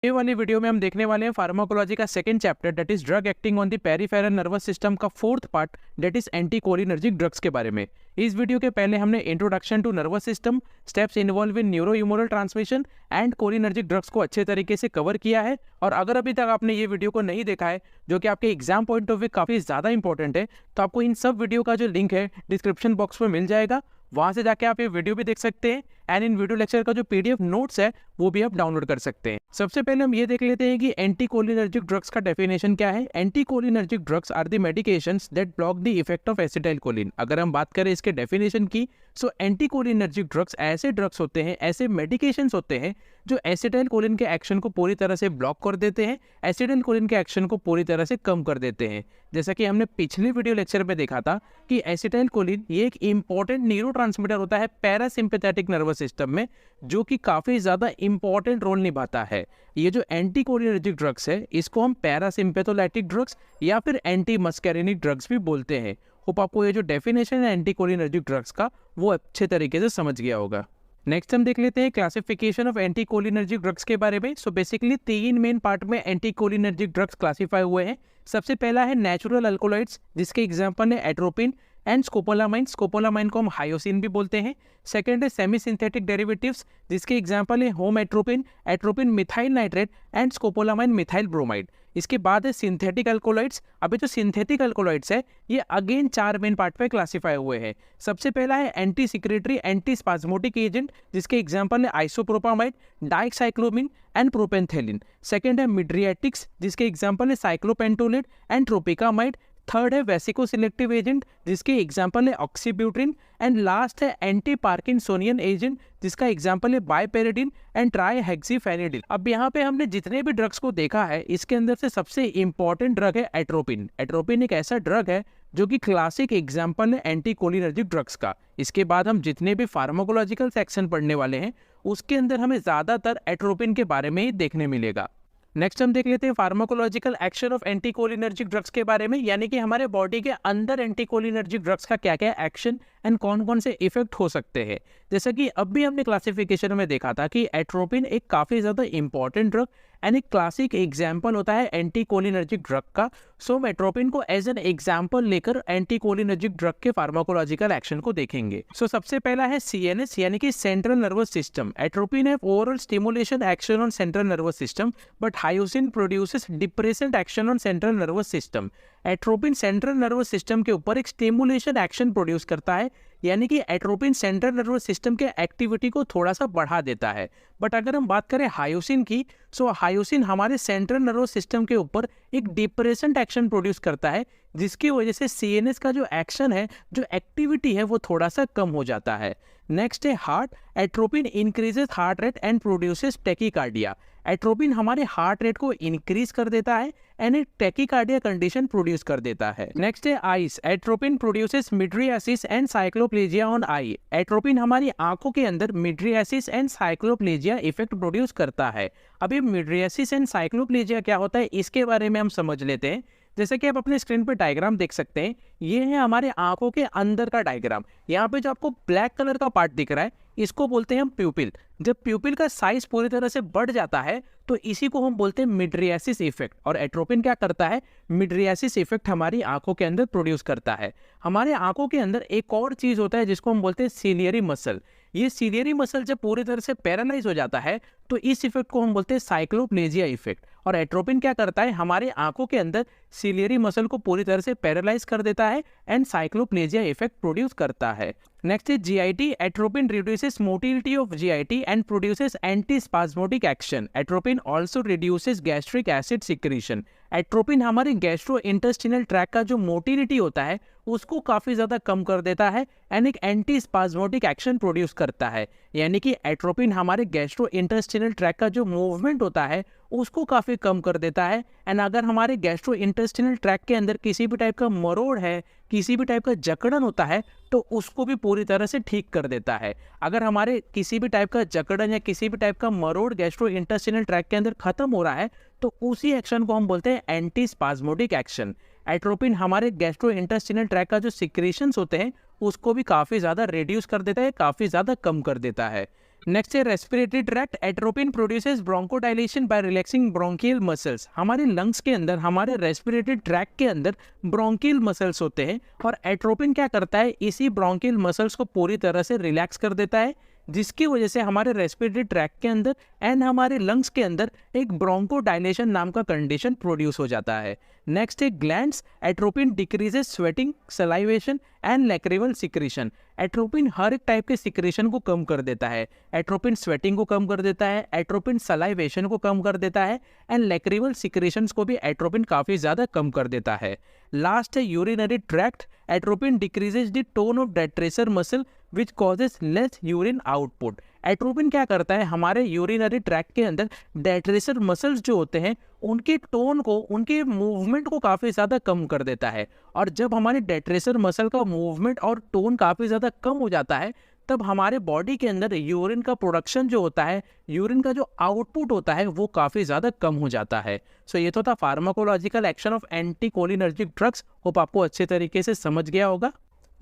ये वाली वीडियो में हम देखने वाले हैं फार्माकोलॉजी का second chapter that is drug acting on the peripheral nervous system का fourth part that is anticholinergic drugs के बारे में। इस वीडियो के पहले हमने introduction to nervous system, steps involve in neuro humoral transmission and cholinergic drugs को अच्छे तरीके से कवर किया है। और अगर अभी तक आपने ये वीडियो को नहीं देखा है जो कि आपके एग्जाम पॉइंट ऑफ व्यू काफ़ी ज़्यादा इंपॉर्टेंट है, तो आपको इन सब वीडियो का जो लिंक है डिस्क्रिप्शन बॉक्स में मिल जाएगा, वहां से जाके आप ये वीडियो भी देख सकते हैं एंड इन वीडियो लेक्चर का जो पीडीएफ नोट्स है वो भी आप डाउनलोड कर सकते हैं। सबसे पहले हम ये देख लेते हैं कि एंटीकोलिनर्जिक ड्रग्स का डेफिनेशन क्या है। Anticholinergic drugs are the medications that block the effect of acetylcholine. अगर हम बात करें इसके डेफिनेशन की, सो एंटीकोलिनर्जिक ड्रग्स ऐसे ड्रग्स होते हैं, ऐसे मेडिकेशंस होते हैं जो एसिटाइलकोलिन के एक्शन को पूरी तरह से ब्लॉक कर देते हैं, एसिटाइलकोलिन के एक्शन को पूरी तरह से कम कर देते हैं। जैसा कि हमने पिछले वीडियो लेक्चर में देखा था कि एसिटाइलकोलिन ये एक इंपॉर्टेंट न्यूरोट्रांसमीटर होता है पैरासिम्पैथेटिक नर्वस सिस्टम में, जो कि काफी ज्यादा इंपॉर्टेंट रोल निभाता है। ये जो एंटीकोलिनर्जिक ड्रग्स है इसको हम पैरासिम्पैथोलाइटिक ड्रग्स या फिर एंटी मस्कैरिनिक ड्रग्स भी बोलते हैं। होप आपको ये जो डेफिनेशन है एंटीकोलिनर्जिक ड्रग्स का वो अच्छे तरीके से समझ गया होगा। नेक्स्ट हम देख लेते हैं क्लासिफिकेशन ऑफ एंटीकोलिनर्जिक ड्रग्स के बारे में। सो बेसिकली 3 मेन पार्ट में एंटीकोलिनर्जिक ड्रग्स क्लासीफाई हुए हैं। सबसे पहला है नेचुरल अल्कोलॉइड्स, जिसके एग्जांपल है एट्रोपिन एंड स्कोपोलामाइन। स्कोपोलामाइन को हम हायोसिन भी बोलते हैं। सेकंड है सेमी सिंथेटिक डेरिवेटिव्स, जिसके एग्जांपल है home atropine, atropine methyl nitrate and scopolamine methyl bromide. इसके बाद है सिंथेटिक अल्कोलॉइड्स। अभी जो सिंथेटिक अल्कोलॉइड्स है ये अगेन 4 मेन पार्ट में क्लासीफाई हुए हैं। सबसे पहला है anti secretory anti spasmodic agent, जिसके एग्जांपल है isopropamide, dicyclomine and propantheline. Second है मिड्रिएटिक्स, जिसके एग्जांपल है साइक्लोपेंटोलेट एंड ट्रोपिकामाइड। थर्ड है वेसिको सिलेक्टिव एजेंट, जिसके एग्जांपल है ऑक्सीब्यूट्रिन। एंड लास्ट है एंटी पार्किंसोनियन एजेंट, जिसका एग्जांपल है बाइपेरिडिन एंड ट्राइहेक्सीफेनिडिल। अब यहाँ पे हमने जितने भी ड्रग्स को देखा है इसके अंदर से सबसे इंपॉर्टेंट ड्रग है एट्रोपिन। एट्रोपिन एक ऐसा ड्रग है जो कि क्लासिक एग्जांपल है एंटीकोलिनर्जिक ड्रग्स का। इसके बाद हम जितने भी फार्माकोलॉजिकल सेक्शन पढ़ने वाले हैं उसके अंदर हमें ज्यादातर एट्रोपिन के बारे में ही देखने मिलेगा। नेक्स्ट हम देख लेते हैं pharmacological action of anticholinergic drugs के बारे में, यानी कि हमारे बॉडी के अंदर एंटीकोलिनर्जिक ड्रग्स का क्या क्या एक्शन एंड कौन कौन से इफेक्ट हो सकते हैं। जैसा कि अब भी हमने क्लासिफिकेशन में देखा था कि एट्रोपिन एक काफ़ी ज़्यादा इंपॉर्टेंट ड्रग एंड एक क्लासिक एग्जाम्पल होता है एंटीकोलिनर्जिक ड्रग का। सो हम एट्रोपिन को एज एन एग्जाम्पल लेकर एंटीकोलिनर्जिक ड्रग के फार्माकोलॉजिकल एक्शन को देखेंगे। सो सबसे पहला है CNS यानी कि सेंट्रल नर्वस सिस्टम। एट्रोपिन है overall stimulation action on central nervous system, but hyoscine produces depressant action on central nervous system. Atropine central nervous system के ऊपर एक स्टिमुलेशन एक्शन प्रोड्यूस करता है, यानी कि एट्रोपिन सेंट्रल नर्वस सिस्टम के activity को थोड़ा सा बढ़ा देता है। बट अगर हम बात करें हायोसिन की, सो हायोसिन हमारे सेंट्रल नर्वस सिस्टम के ऊपर एक डिप्रेसेंट एक्शन प्रोड्यूस करता है, जिसकी वजह से CNS का जो एक्शन है, जो एक्टिविटी है, वो थोड़ा सा कम हो जाता है। नेक्स्ट है heart. Atropine increases heart rate and produces tachycardia. Atropine हमारे हार्ट रेट को इंक्रीज कर देता है एंड एक टेकिकार्डिया कंडीशन प्रोड्यूस कर देता है। नेक्स्ट है eyes. Atropine produces mydriasis and cycloplegia on I. Atropine हमारी आंखों के अंदर mydriasis and cycloplegia effect produce करता है। अभी मिड्रियासिस एंड साइक्लोप्लेजिया क्या होता है इसके बारे में हम समझ लेते हैं। जैसे कि आप अपने स्क्रीन पर डायग्राम देख सकते हैं, ये है हमारे आंखों के अंदर का डायग्राम। यहाँ पे जो आपको ब्लैक कलर का पार्ट दिख रहा है इसको बोलते हैं हम प्यूपिल। जब प्यूपिल का साइज पूरी तरह से बढ़ जाता है तो इसी को हम बोलते हैं मिड्रियासिस इफेक्ट। और एट्रोपिन क्या करता है, मिड्रियासिस इफेक्ट हमारी आंखों के अंदर प्रोड्यूस करता है। हमारे आंखों के अंदर एक और चीज होता है जिसको हम बोलते हैं सीलियरी मसल। ये सीलियरी मसल जब पूरी तरह से पैरालाइज हो जाता है तो इस इफेक्ट को हम बोलते हैं साइक्लोप्लेजिया इफेक्ट। और एट्रोपिन क्या करता है, हमारे आंखों के अंदर सीलियरी मसल को पूरी तरह से पैरालाइज कर देता है एंड साइक्लोप्लेजिया इफेक्ट प्रोड्यूस करता है। नेक्स्ट है GIT। Atropine reduces motility of GIT and produces anti spasmodic action. Atropine also reduces gastric acid secretion. Atropine हमारे गैस्ट्रो इंटेस्टिनल ट्रैक का जो मोटिलिटी होता है उसको काफी ज्यादा कम कर देता है एंड एक एंटी स्पाज्मोटिक एक्शन प्रोड्यूस करता है, यानी कि एट्रोपिन हमारे गैस्ट्रो इंटेस्टिनल ट्रैक का जो मूवमेंट होता है उसको काफी कम कर देता है। एंड अगर हमारे गैस्ट्रो इंटेस्टिनल ट्रैक के अंदर किसी भी टाइप का मरोड़ है, किसी भी टाइप का जकड़न होता है तो उसको भी पूरी तरह से ठीक कर देता है। अगर हमारे किसी भी टाइप का जकड़न या किसी भी टाइप का मरोड़ गैस्ट्रो इंटेस्टिनल ट्रैक के अंदर खत्म हो रहा है तो उसी एक्शन को हम बोलते हैं एंटी स्पाज्मोटिक एक्शन। एट्रोपिन हमारे गैस्ट्रो इंटेस्टिनल ट्रैक का जो सिक्रीशंस होते हैं उसको भी काफी ज्यादा रिड्यूस कर देता है, काफी ज्यादा कम कर देता है। नेक्स्ट है respiratory tract. Atropine produces bronchodilation by relaxing bronchial muscles. हमारे लंग्स के अंदर, हमारे रेस्पिरेटरी ट्रैक्ट के अंदर ब्रोंकियल मसल्स होते हैं और एट्रोपिन क्या करता है, इसी ब्रोंकियल मसल्स को पूरी तरह से रिलैक्स कर देता है, जिसकी वजह से हमारे रेस्पिरेटरी ट्रैक्ट के अंदर एंड हमारे लंग्स के अंदर एक ब्रोंकोडाइलेशन नाम का कंडीशन प्रोड्यूस हो जाता है। नेक्स्ट है glands. Atropine decreases sweating, salivation and lacrimal secretion. Atropine हर एक टाइप के सिक्रीशन को कम कर देता है। एट्रोपिन स्वेटिंग को कम कर देता है, एट्रोपिन सलाइवेशन को कम कर देता है एंड लैक्रिमल सिक्रीशंस को भी एट्रोपिन काफ़ी ज़्यादा कम कर देता है। लास्ट है urinary tract. Atropine decreases the tone of detrusor muscle which causes less urine output. Atropine क्या करता है, हमारे यूरिनरी ट्रैक्ट के अंदर डेट्रेसर मसल्स जो होते हैं उनके टोन को, उनके मूवमेंट को काफ़ी ज़्यादा कम कर देता है। और जब हमारे डेट्रेसर मसल का मूवमेंट और टोन काफ़ी ज़्यादा कम हो जाता है, तब हमारे बॉडी के अंदर यूरिन का प्रोडक्शन जो होता है, यूरिन का जो आउटपुट होता है, वो काफ़ी ज़्यादा कम हो जाता है। सो ये तो था pharmacological action of anticholinergic drugs. Hope आपको अच्छे तरीके से समझ गया होगा।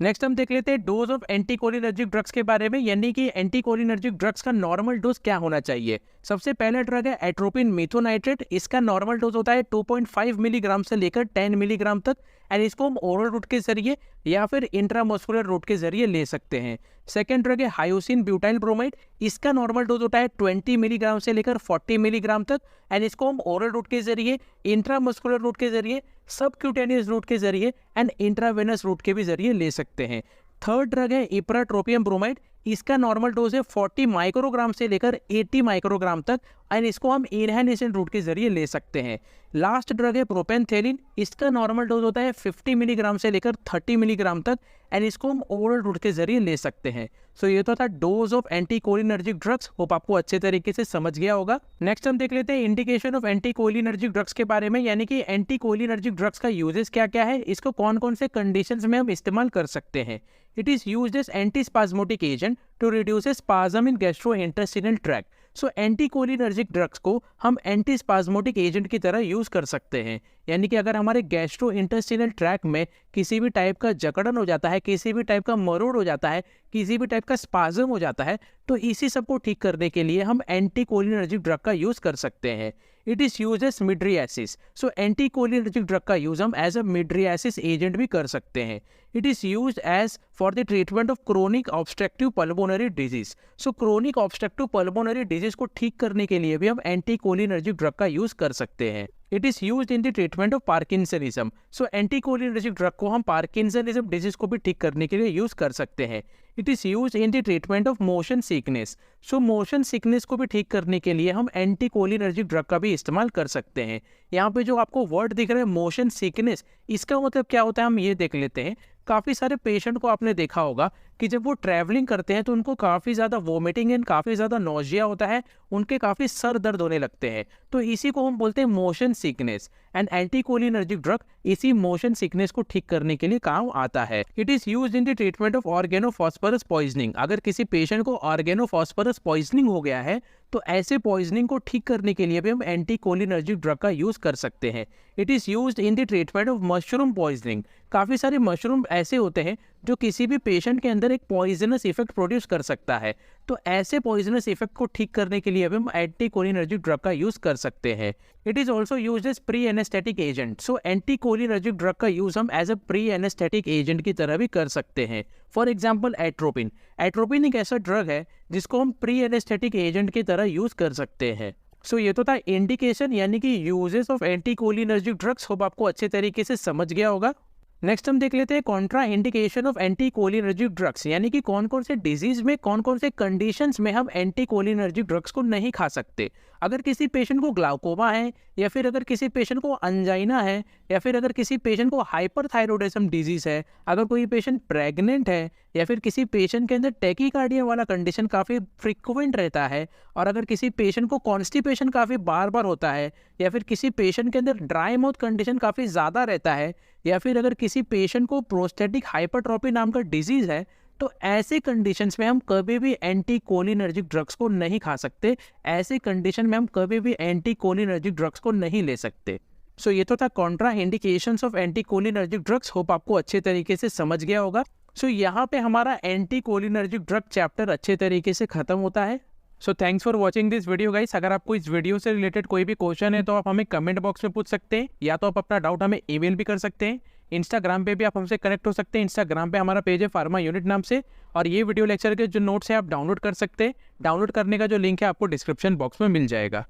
नेक्स्ट हम देख लेते हैं डोज ऑफ एंटीकोलिनर्जिक ड्रग्स के बारे में, यानी कि एंटीकोलिनर्जिक ड्रग्स का नॉर्मल डोज क्या होना चाहिए। सबसे पहला ड्रग है एट्रोपिन मेथोनाइट्रेट। इसका नॉर्मल डोज होता है 2.5 मिलीग्राम से लेकर 10 मिलीग्राम तक एंड इसको हम ओरल रूट के जरिए या फिर इंट्रामस्कुलर रूट के जरिए ले सकते हैं। सेकेंड ड्रग है हायोसिन ब्यूटाइल ब्रोमाइड। इसका नॉर्मल डोज होता है 20 मिलीग्राम से लेकर 40 मिलीग्राम तक एंड इसको हम ओरल रूट के जरिए, इंट्रामस्कुलर रूट के जरिए, सबक्यूटेनियस रूट के जरिए एंड इंट्रावेनस रूट के भी जरिए ले सकते हैं। थर्ड ड्रग है इप्राट्रोपियम ब्रोमाइड। इसका नॉर्मल डोज है 40 माइक्रोग्राम से लेकर 80 माइक्रोग्राम तक एंड इसको हम इनहैलेशन रूट के जरिए ले सकते हैं। लास्ट ड्रग है प्रोपेनथेलिन। इसका नॉर्मल डोज होता है 50 मिलीग्राम से लेकर 30 मिलीग्राम तक एंड इसको हम ओरल रूट के जरिए ले सकते हैं। सो ये तो था dose of anticholinergic drugs. Hope आपको अच्छे तरीके से समझ गया होगा। नेक्स्ट हम देख लेते हैं इंडिकेशन ऑफ एंटीकोलिनर्जिक ड्रग्स के बारे में, यानी कि एंटीकोलिनर्जिक ड्रग्स का यूजेस क्या क्या है, इसको कौन कौन से कंडीशंस में हम इस्तेमाल कर सकते हैं। It is used as antispasmodic agent to reduce spasm in gastrointestinal tract. So anticholinergic drugs को हम एंटीस्पाज्मोटिक एजेंट की तरह यूज कर सकते हैं, यानी कि अगर हमारे गैस्ट्रोइंटेस्टाइनल ट्रैक्ट में किसी भी टाइप का जकड़न हो जाता है, किसी भी टाइप का मरोड़ हो जाता है, किसी भी टाइप का स्पाज्म हो जाता है, तो इसी सब को ठीक करने के लिए हम एंटीकोलिनर्जिक ड्रग का यूज कर सकते हैं। It is use as mydriasis. So anticholinergic drug का यूज हम एज अ मिड्रियासिस एजेंट भी कर सकते हैं। It is use as for the treatment of chronic obstructive pulmonary disease. So chronic obstructive pulmonary disease को ठीक करने के लिए भी हम एंटीकोलिनर्जिक ड्रग का यूज कर सकते हैं। It is use in the treatment of parkinsonism. So anticholinergic drug को हम पार्किंसनिज्म डिजीज को भी ठीक करने के लिए यूज कर सकते हैं। It is use in the treatment of motion sickness. So motion sickness को भी ठीक करने के लिए हम एंटीकोलिनर्जिक ड्रग का भी इस्तेमाल कर सकते हैं। यहाँ पे जो आपको वर्ड दिख रहा है मोशन सिकनेस, इसका मतलब क्या होता है हम ये देख लेते हैं। काफ़ी सारे पेशेंट को आपने देखा होगा कि जब वो ट्रैवलिंग करते हैं तो उनको काफ़ी ज़्यादा वोमिटिंग एंड काफ़ी ज़्यादा नोजिया होता है, उनके काफ़ी सर दर्द होने लगते हैं, तो इसी को हम बोलते हैं motion sickness. And anticholinergic drug इसी मोशन सिकनेस को ठीक करने के लिए काम आता है। It is used in the treatment of organophosphorus poisoning. अगर किसी पेशेंट को ऑर्गेनोफॉस्फरस पॉइजनिंग हो गया है तो ऐसे पॉइजनिंग को ठीक करने के लिए भी हम एंटीकोलिनर्जिक ड्रग का यूज़ कर सकते हैं। It is used in the treatment of mushroom poisoning. काफ़ी सारे मशरूम ऐसे होते हैं जो किसी भी पेशेंट के अंदर एक पॉइजनस इफेक्ट प्रोड्यूस कर सकता है, तो ऐसे पॉइजनस इफेक्ट को ठीक करने के लिए भी हम एंटीकोलिनर्जिक ड्रग का यूज़ कर सकते हैं। It is also used as pre anaesthetic agent. So anticholinergic drug का यूज़ हम as a pre anaesthetic agent की तरह भी कर सकते हैं। For example atropine. एट्रोपिन एक ऐसा ड्रग है जिसको हम प्री एनेस्थेटिक एजेंट की तरह यूज़ कर सकते हैं। सो ये तो था इंडिकेशन यानी कि uses of anticholinergic drugs. Hope आपको अच्छे तरीके से समझ गया होगा। नेक्स्ट हम देख लेते हैं Contra indication of anticholinergic drugs, यानी कि कौन कौन से डिजीज में, कौन कौन से कंडीशंस में हम एंटीकोलिनर्जिक ड्रग्स को नहीं खा सकते। अगर किसी पेशेंट को ग्लाउकोमा है, या फिर अगर किसी पेशेंट को अंजाइना है, या फिर अगर किसी पेशेंट को हाइपरथायरॉयडिज्म डिजीज है, अगर कोई पेशेंट प्रेग्नेंट है, या फिर किसी पेशेंट के अंदर टैकीकार्डिया वाला कंडीशन काफ़ी फ्रिक्वेंट रहता है, और अगर किसी पेशेंट को कॉन्स्टिपेशन काफ़ी बार बार होता है, या फिर किसी पेशेंट के अंदर ड्राई माउथ कंडीशन काफ़ी ज़्यादा रहता है, या फिर अगर किसी पेशेंट को प्रोस्टेटिक हाइपरट्रॉफी नाम का डिजीज़ है, तो ऐसे कंडीशंस में हम कभी भी एंटीकोलिनर्जिक ड्रग्स को नहीं खा सकते। ऐसे कंडीशन में हम कभी भी एंटीकोलिनर्जिक ड्रग्स को नहीं ले सकते। सो ये तो था Contra indications of anticholinergic drugs. Hope आपको अच्छे तरीके से समझ गया होगा। सो यहाँ पे हमारा एंटीकोलिनर्जिक ड्रग चैप्टर अच्छे तरीके से खत्म होता है। So thanks for watching this video guys. अगर आपको इस वीडियो से रिलेटेड कोई भी क्वेश्चन है तो आप हमें कमेंट बॉक्स में पूछ सकते हैं, या तो आप अपना डाउट हमें ईमेल भी कर सकते हैं। इंस्टाग्राम पे भी आप हमसे कनेक्ट हो सकते हैं। इंस्टाग्राम पे हमारा पेज है फार्मा यूनिट नाम से, और ये वीडियो लेक्चर के जो नोट्स है आप डाउनलोड कर सकते हैं। डाउनलोड करने का जो लिंक है आपको डिस्क्रिप्शन बॉक्स में मिल जाएगा।